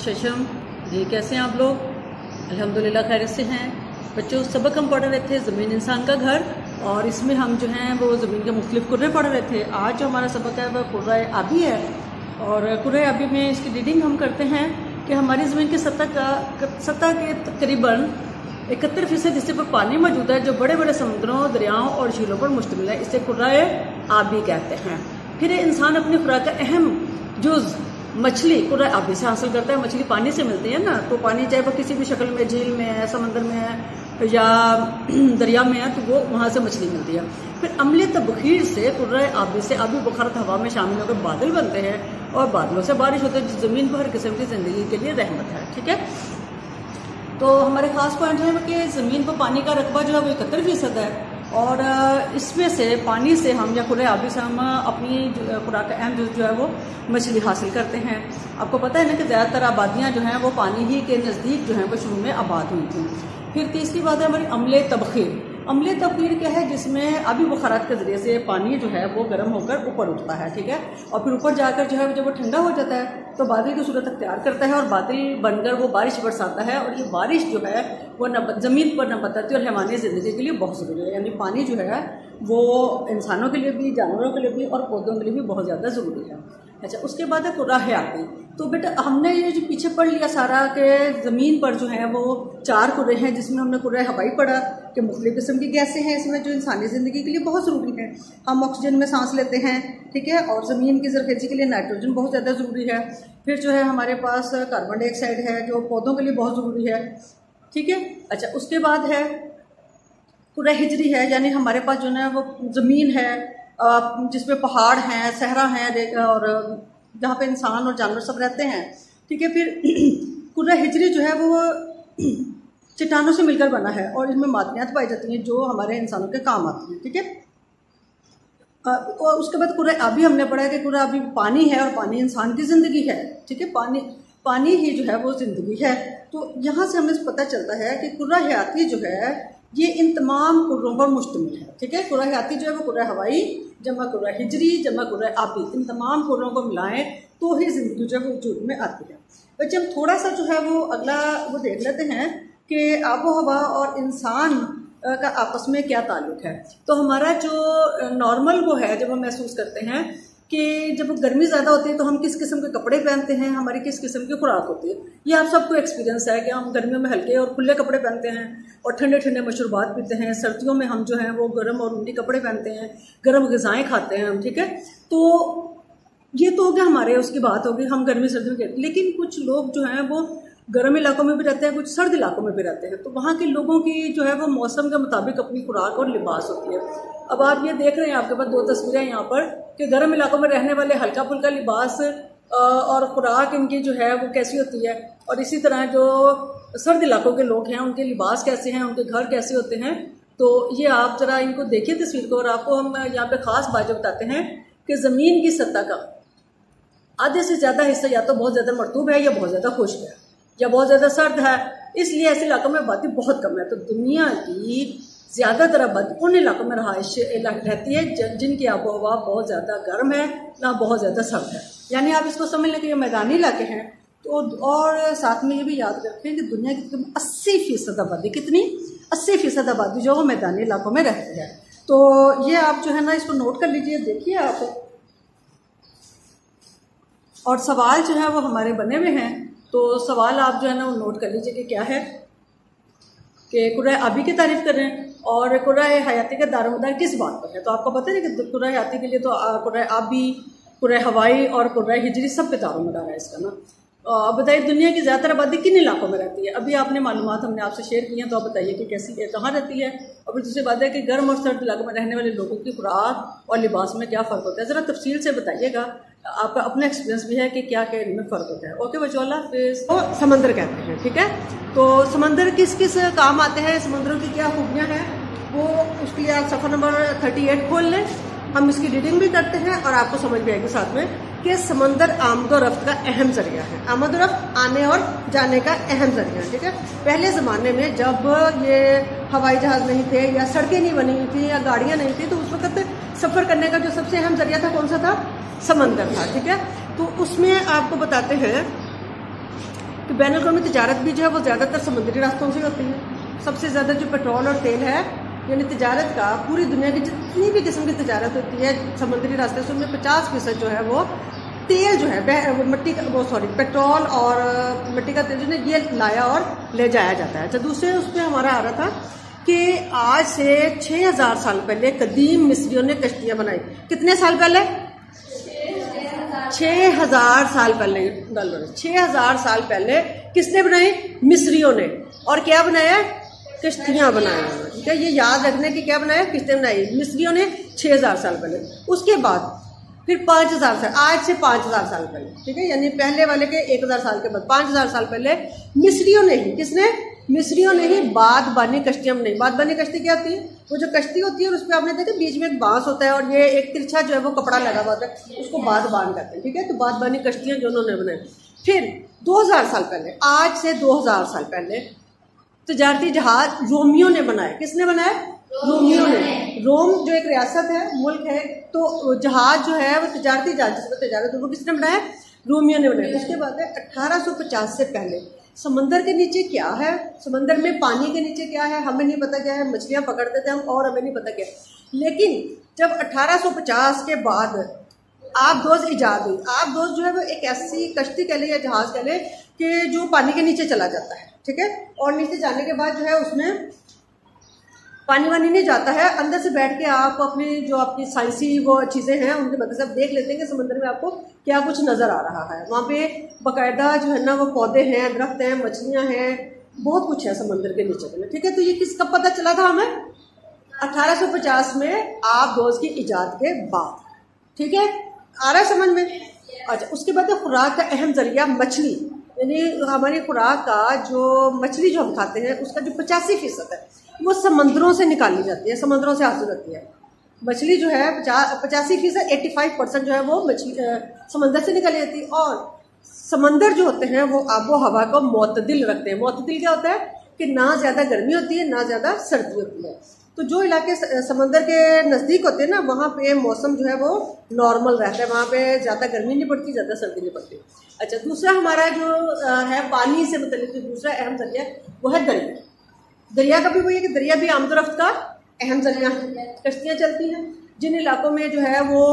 शशम जी, कैसे हैं आप लोग? अल्हम्दुलिल्लाह खैरियत से हैं। बच्चों, सबक हम पढ़ रहे थे ज़मीन इंसान का घर, और इसमें हम जो हैं वो ज़मीन के मुख्तलिफ कुर्रे पढ़ रहे थे। आज जो हमारा सबक है वह कुर्रा आबी है, और कुर्रा आबी में इसकी रीडिंग हम करते हैं कि हमारी ज़मीन की सतह के तकरीबन 71% हिस्से पर पानी मौजूद है, जो बड़े बड़े समुद्रों, दरियाओं और झीलों पर मुश्तमिल है। इसे कुर्रा आबी कहते हैं। फिर इंसान अपनी खुराक का अहम जुज़ मछली कुर्रा आबी से हासिल करता है। मछली पानी से मिलती है ना, तो पानी चाहे वो किसी भी शक्ल में, झील में है, समंदर में है या दरिया में है, तो वो वहाँ से मछली मिलती है। फिर अमले तबखीर से कुर्रा आबी से आबी बुखारत हवा में शामिल होकर बादल बनते हैं, और बादलों से बारिश होती है, जो ज़मीन पर हर किस्म की ज़िंदगी के लिए रहमत है। ठीक है, तो हमारे खास पॉइंट है कि ज़मीन पर पानी का रकबा जो है वो 71% है, और इसमें से पानी से हम या कुर्रा आबी से हम अपनी खुराक का अहम जो है वो मछली हासिल करते हैं। आपको पता है ना कि ज़्यादातर आबादियाँ जो हैं वो पानी ही के नज़दीक जो हैं वो शुरू में आबाद हुई थी। फिर तीसरी बात है हमारी अमले तबखीर। अमले तबखीर क्या है? जिसमें आबी बुखारात के ज़रिए से पानी जो है वो गर्म होकर ऊपर उठता है। ठीक है, और फिर ऊपर जाकर जो है जब वो ठंडा हो जाता है तो बादल की सूरत अख्तियार करता है, और बादल बनकर वो बारिश बरसाता है। और ये बारिश जो है वो ज़मीन पर नबाताती और हैवानी ज़िंदगी के लिए बहुत ज़रूरी है। यानी पानी जो है वो इंसानों के लिए भी, जानवरों के लिए भी और पौधों के लिए भी बहुत ज़्यादा ज़रूरी है। अच्छा, उसके बाद है कुर्रा हयाती। तो बेटा हमने ये जो पीछे पढ़ लिया सारा कि ज़मीन पर जो है वो 4 कुर्रे हैं, जिसमें हमने कुर्रा हवाई पढ़ा कि मुख्तलिफ किस्म की गैसें हैं इसमें जो इंसानी ज़िंदगी के लिए बहुत ज़रूरी है। हम ऑक्सीजन में सांस लेते हैं, ठीक है, और ज़मीन की ज़रखेज़ी के लिए नाइट्रोजन बहुत ज़्यादा ज़रूरी है। फिर जो है हमारे पास कार्बन डाइऑक्साइड है जो पौधों के लिए बहुत ज़रूरी है। ठीक है, अच्छा, उसके बाद है कुर्रा हिजरी है, यानी हमारे पास जो है वो ज़मीन है जिसमें पहाड़ हैं, सहरा हैं, और जहाँ पे इंसान और जानवर सब रहते हैं। ठीक है, फिर कुर्रा हिजरी जो है वो चट्टानों से मिलकर बना है, और इसमें मादनियात पाई जाती हैं जो हमारे इंसानों के काम आती हैं। ठीक है, और उसके बाद कुर्रा आबी हमने पढ़ा है कि कुर्रा आबी पानी है, और पानी इंसान की ज़िंदगी है। ठीक है, पानी ही जो है वो ज़िंदगी है। तो यहाँ से हमें पता चलता है कि कुर्रा हयाती जो है ये इन तमाम कुर्रों पर मुश्तमिल है। ठीक है, कुर्रा हयाती जो है वो कुर्रा हवाई जमा कुर्रा हिजरी जमा कुर्रा आबी, इन तमाम कुर्रों को मिलाएं तो ही ज़िंदगी जो है वो वजूद में आती है। बच्चे, हम थोड़ा सा जो है वो अगला वो देख लेते हैं कि आबो हवा और इंसान का आपस में क्या ताल्लुक है। तो हमारा जो नॉर्मल वो है, जब हम महसूस करते हैं कि जब गर्मी ज़्यादा होती है तो हम किस किस्म के कपड़े पहनते हैं, हमारी किस किस्म की खुराक होती है, ये आप सबको एक्सपीरियंस है कि हम गर्मियों में हल्के और खुले कपड़े पहनते हैं और ठंडे ठंडे मशरूबात पीते हैं। सर्दियों में हम जो हैं वो गर्म और ऊनी कपड़े पहनते हैं, गर्म ग़िज़ाएँ खाते हैं हम। ठीक है, तो ये तो हो गया हमारे, उसकी बात होगी हम गर्मी सर्दियों के। लेकिन कुछ लोग जो हैं वो गर्म इलाकों में भी रहते हैं, कुछ सर्द इलाकों में भी रहते हैं, तो वहाँ के लोगों की जो है वो मौसम के मुताबिक अपनी खुराक और लिबास होती है। अब आप ये देख रहे हैं, आपके पास 2 तस्वीरें यहाँ पर, कि गर्म इलाकों में रहने वाले हल्का फुल्का लिबास और खुराक इनकी जो है वो कैसी होती है, और इसी तरह जो सर्द इलाकों के लोग हैं उनके लिबास कैसे हैं, उनके घर कैसे होते हैं। तो ये आप ज़रा इनको देखिए तस्वीर को, और आपको हम यहाँ पे ख़ास बात जो बताते हैं कि ज़मीन की सतह का आधे से ज़्यादा हिस्सा या तो बहुत ज़्यादा मरतूब है, या बहुत ज़्यादा खुश्क है, या बहुत ज़्यादा सर्द है। इसलिए ऐसे इलाकों में आबादी बहुत कम है। तो दुनिया की ज़्यादातर आबादी उन इलाकों में रहायश रहती है जिनकी आबो हवा बहुत ज़्यादा गर्म है, ना बहुत ज़्यादा सर्द है। यानी आप इसको समझ लें कि ये मैदानी इलाके हैं। तो और साथ में ये भी याद रखें कि दुनिया की 80% आबादी, कितनी 80% आबादी जो वो मैदानी इलाकों में रहती है। तो ये आप जो है ना इसको नोट कर लीजिए, देखिए आप, और सवाल जो है वो हमारे बने हुए हैं। तो सवाल आप जो है ना वो नोट कर लीजिए कि क्या है, कि कुर्रा आबी की तारीफ कर रहे हैं, और कुर्रा हयाती का दारोमदार किस बात पर है। तो आपको पता है कि कुर्रा हयाती के लिए तो कुर्रा आबी, कुर्रा हवाई और कुर्रा हिजरी सब पे दारोमदार है इसका ना। अब बताइए दुनिया की ज़्यादातर आबादी किन इलाकों में रहती है? अभी आपने मालूमात हमने आपसे शेयर की हैं, तो आप बताइए कि कैसी है, कहाँ रहती है। और फिर दूसरी बात है कि गर्म और सर्द इलाकों में रहने वाले लोगों की खुराक और लिबास में क्या फ़र्क होता है, ज़रा तफसील से बताइएगा। आपका अपना एक्सपीरियंस भी है कि क्या क्या इनमें फ़र्क होता है। ओके बच्चों, अल्लाह हाफ़िज़। तो समंदर कहते हैं, ठीक है, तो समंदर किस किस काम आते हैं, समंदरों की क्या खूबियाँ हैं, वो उसके लिए आप सफ़र नंबर 38 खोल लें। हम इसकी रीडिंग भी करते हैं और आपको समझ भी आएगी साथ में कि समंदर आमदोरफ्त का अहम जरिया है। आमदोरफ्त आने और जाने का अहम जरिया है। ठीक है, पहले ज़माने में जब ये हवाई जहाज़ नहीं थे, या सड़कें नहीं बनी हुई थी, या गाड़ियाँ नहीं थी, तो उस वक्त सफ़र करने का जो सबसे अहम जरिया था कौन सा था? समंदर था। ठीक है, तो उसमें आपको बताते हैं कि बैनुल-अक़वामी तिजारत भी जो है वो ज़्यादातर समुद्री रास्तों से होती है। सबसे ज़्यादा जो पेट्रोल और तेल है यानी तिजारत का पूरी दुनिया की जितनी भी किस्म की तिजारत होती है समुद्री रास्ते से, उनमें 50% जो है वो तेल जो है वो मिट्टी का पेट्रोल और मिट्टी का तेल जो है ये लाया और ले जाया जाता है। अच्छा, दूसरे उस पर हमारा आ रहा था कि आज से 6000 साल पहले कदीम मिस्रियों ने कश्तियाँ बनाई। कितने साल पहले? 6000 साल पहले। 6000 साल पहले किसने बनाई? मिस्रियों ने। और क्या बनाया? कश्तियाँ बनाई। ठीक है, ये याद रखने की क्या बनाया? कश्तियाँ बनाई मिस्रियों ने 6000 साल पहले। उसके बाद फिर 5000 साल, आज से 5000 साल पहले, ठीक है, यानी पहले वाले के 1000 साल के बाद 5000 साल पहले मिस्रियों ने ही, किसने? मिस्रियों ने ही बादबानी कश्तियाँ बनाई। बादबानी कश्ती क्या होती है? वो जो कश्ती होती है और उस पर आपने देखा बीच में एक बांस होता है और ये एक तिरछा जो है वो कपड़ा लगा हुआ होता है, उसको बादबान कहते हैं। ठीक है, तो बादबानी कश्तियाँ जो उन्होंने बनाई। फिर 2000 साल पहले, आज से 2000 साल पहले तजारती जहाज रोमियों ने बनाए। किसने बनाए? रोमियों ने। रोम जो एक रियासत है, मुल्क है, तो जहाज जो है वो तजारती जहाज जिसमें तजारत, वो किसने बनाया? रोमियों ने बनाया। उसके बाद है 1850 से पहले समंदर के नीचे क्या है, समंदर में पानी के नीचे क्या है हमें नहीं पता क्या है, मछलियाँ पकड़ते थे हम और हमें नहीं पता क्या है। लेकिन जब 1850 के बाद आबदोज़ ईजाद हुई, आबदोज़ जो है वो एक ऐसी कश्ती कह ले या जहाज कह ले कि जो पानी के नीचे चला जाता है। ठीक है, और नीचे जाने के बाद जो है उसमें पानी वानी नहीं जाता है, अंदर से बैठ के आप अपनी जो आपकी साइंसी वो चीज़ें हैं उनके मदद से आप देख लेते हैं कि समंदर में आपको क्या कुछ नज़र आ रहा है। वहाँ पे बाकायदा जो है ना वो पौधे हैं, दरख्त हैं, मछलियाँ हैं, बहुत कुछ है समंदर के नीचे में। ठीक है, तो ये किस कब पता चला था हमें? 1850 में आबदोज़ की इजाद के बाद। ठीक है, आ रहा है समझ में? अच्छा, उसके बाद खुराक का अहम जरिया मछली, यानी हमारी खुराक का जो मछली जो हम खाते हैं उसका जो 85% है वो समंदरों से निकाली जाती है, समंदरों से हासिल होती है। मछली जो है 85%, 85% जो है वो मछली समंदर से निकाली जाती है। और समंदर जो होते हैं वो आबो हवा को मुतदिल रखते हैं। मुतदिल क्या होता है? कि ना ज़्यादा गर्मी होती है ना ज़्यादा सर्दी होती है। तो जो इलाके समंदर के नज़दीक होते हैं ना वहाँ पे मौसम जो है वो नॉर्मल रहता है, वहाँ पे ज़्यादा गर्मी नहीं पड़ती, ज़्यादा सर्दी नहीं पड़ती। अच्छा, दूसरा हमारा जो है पानी से मतलब जो दूसरा अहम जरिया वो है दरिया। दरिया का भी वही है कि दरिया भी आमदोरफ्त का अहम जरिया है। कश्तियाँ चलती हैं जिन इलाकों में जो है वो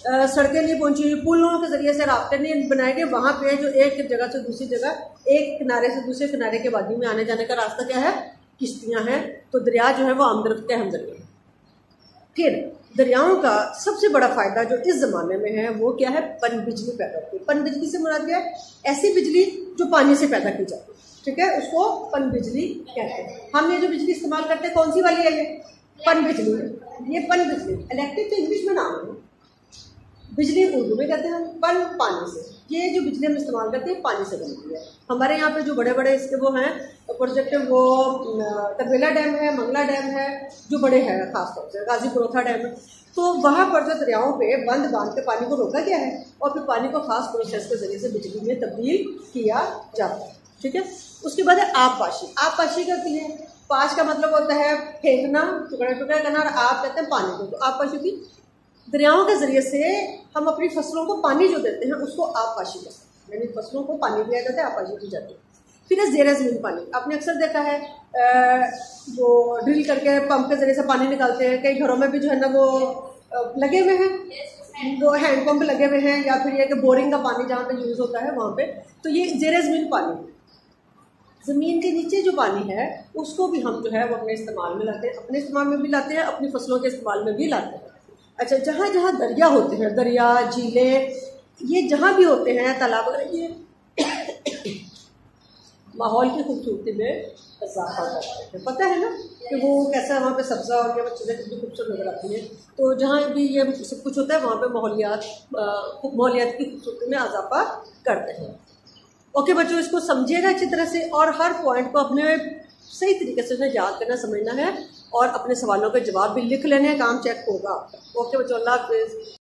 सड़कें नहीं पहुंची हुई, पुलों के जरिए से रास्ते नहीं बनाए गए, वहाँ पे जो एक जगह से दूसरी जगह, एक किनारे से दूसरे किनारे के वादी में आने जाने का रास्ता क्या है? किश्तियाँ हैं। तो दरिया जो है वो आमदोरफ्त का अहम जरिया है। फिर दरियाओं का सबसे बड़ा फ़ायदा जो इस ज़माने में है वो क्या है? पन बिजली पैदा होती है। पन बिजली से मुराद क्या है? ऐसी बिजली जो पानी से पैदा की जाती है। ठीक है, उसको पन बिजली कहते हैं। हम ये जो बिजली इस्तेमाल करते हैं कौन सी वाली है? ये पन बिजली है। ये पन बिजली, इलेक्ट्रिक तो इंग्लिश में नाम है, बिजली उर्दू में कहते हैं हम, पन पानी से। ये जो बिजली हम इस्तेमाल करते हैं पानी से बनती है। हमारे यहाँ पे जो बड़े बड़े इसके वो हैं प्रोजेक्ट, वो तरबेला डैम है, मंगला डैम है, जो बड़े हैं खासतौर से गाजीपुरोथा डैम है। तो वहाँ पर जो दरियाओं पे बंद बांध के पानी को रोका गया है और फिर पानी को खास प्रोसेस के जरिए से बिजली में तब्दील किया जाता है। ठीक है, उसके बाद है आबपाशी। आबपाशी क्या होती है? पाश का मतलब होता है फेंकना, टुकड़ा टुकड़ा करना, और आप कहते हैं पानी को। तो आबपाशी की दरियाओं के जरिए से हम अपनी फसलों को पानी जो देते हैं उसको आबपाशी कहते हैं, यानी फसलों को पानी दिया जाता है, आबपाशी की जाती है। फिर है ज़ेर ज़मीन पानी। आपने अक्सर देखा है वो ड्रिल करके पंप के जरिए से पानी निकालते हैं। कई घरों में भी जो है ना वो लगे हुए हैं, वो हैंड पंप लगे हुए हैं, या फिर ये कि बोरिंग का पानी जहाँ पे यूज़ होता है वहाँ पे। तो ये ज़ेर ज़मीन पानी, ज़मीन के नीचे जो पानी है उसको भी हम जो है वो अपने इस्तेमाल में लाते हैं, अपने इस्तेमाल में भी लाते हैं, अपनी फसलों के इस्तेमाल में भी लाते हैं। अच्छा, जहाँ जहाँ दरिया होते हैं, दरिया झीलें, ये जहाँ भी होते हैं, तालाब वगैरह, ये माहौल की खूबसूरती में इजाफा करते हैं। पता है ना कि वो कैसा वहाँ पे सब्ज़ा और क्या चीज़ें कितनी खूबसूरत नजर आती हैं। तो जहाँ भी ये सब कुछ होता है वहाँ पे माहौलियात की खूबसूरती में इजाफा करते हैं। ओके बच्चों, इसको समझिएगा अच्छी तरह से और हर पॉइंट को अपने सही तरीके से याद करना, समझना है और अपने सवालों के जवाब भी लिख लेने हैं, काम चेक होगा। ओके बच्चों, अल्लाह हाफिज़।